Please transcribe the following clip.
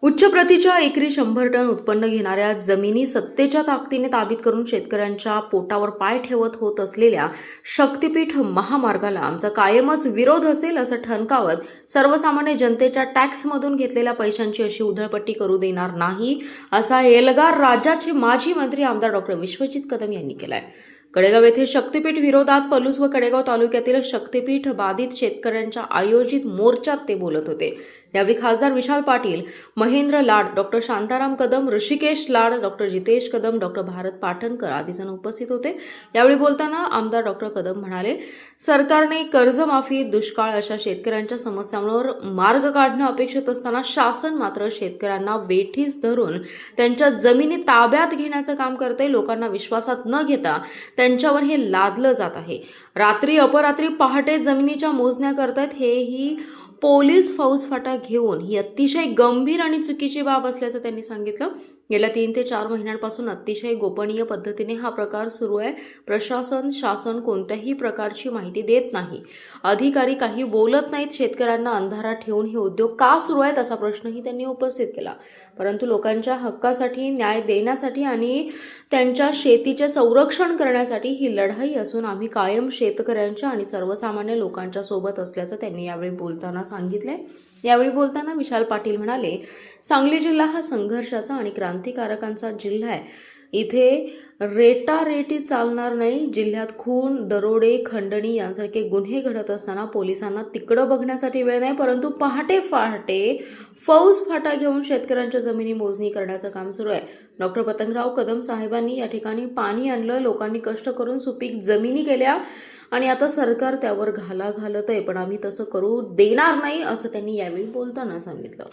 उच्च प्रतीच्या एकरी 100 टन उत्पन्न घेणाऱ्या जमिनी सत्तेच्या ताकदीने ताब्यात करून शेतकऱ्यांच्या पोटावर पाय ठेवत होत असलेल्या शक्तीपीठ महामार्गाला आमचा कायमच विरोध असेल असं ठणकावत सर्वसामान्य जनतेच्या टॅक्समधून घेतलेल्या पैशांची अशी उधळपट्टी करू देणार नाही असा एल्गार राज्याचे माजी मंत्री आमदार डॉक्टर विश्वजित कदम यांनी केलाय। कडेगाव येथे शक्तीपीठ विरोधात पलूस व कडेगाव तालुक्यातील शक्तीपीठ बाधित शेतकऱ्यांच्या आयोजित मोर्चात ते बोलत होते। यावेळी खासदार विशाल पाटील, महेंद्र लाड, डॉक्टर शांताराम कदम, ऋषिकेश लाड, डॉक्टर जितेश कदम, डॉक्टर भारत पाटणकर आदी जण उपस्थित होते। यावेळी बोलताना आमदार डॉक्टर कदम म्हणाले, सरकारने कर्जमाफी, दुष्काळ अशा शेतकऱ्यांच्या समस्यांवर मार्ग काढणं अपेक्षित असताना शासन मात्र शेतकऱ्यांना वेठीस धरून त्यांच्या जमिनी ताब्यात घेण्याचं काम करते। लोकांना विश्वासात न घेता त्यांच्यावर हे लादलं जात आहे। रात्री अपरात्री पहाटे जमिनीच्या मोजण्या करतात। हेही पोलीस फौजफाटा घेऊन ही अतिशय गंभीर आणि चुकीची बाब असल्याचं त्यांनी सांगितलं। गेल्या 3 ते 4 महिन्यांपासून अतिशय गोपनीय पद्धतीने हा प्रकार सुरू आहे। प्रशासन, शासन कोणत्याही प्रकारची माहिती देत नाही, अधिकारी काही बोलत नाहीत। शेतकऱ्यांना अंधारात ठेवून हे उद्योग का सुरू आहेत असा प्रश्नही त्यांनी उपस्थित केला। परंतु लोकांच्या हक्कासाठी, न्याय देण्यासाठी आणि त्यांच्या शेतीचे संरक्षण करण्यासाठी ही लढाई असून आम्ही कायम शेतकऱ्यांच्या आणि सर्वसामान्य लोकांच्या सोबत असल्याचं त्यांनी यावेळी बोलताना सांगितले। यावेळी बोलताना विशाल पाटील म्हणाले, सांगली जिल्हा हा संघर्षाचा आणि क्रांतिकारकांचा जिल्हा आहे। इथे रेटारेटी चालणार नाही। जिल्ह्यात खून, दरोडे, खंडणी यांसारखे गुन्हे घडत असताना पोलिसांना तिकडं बघण्यासाठी वेळ नाही, परंतु पहाटे फौज फाटा घेऊन शेतकऱ्यांच्या जमिनी मोजणी करण्याचं काम सुरू आहे। डॉक्टर पतंगराव कदम साहेबांनी या ठिकाणी पाणी आणलं, लोकांनी कष्ट करून सुपीक जमिनी केल्या आणि आता सरकार त्यावर घाला घालत आहे, पण आम्ही तसं करू देणार नाही असं त्यांनी यावेळी बोलताना सांगितलं।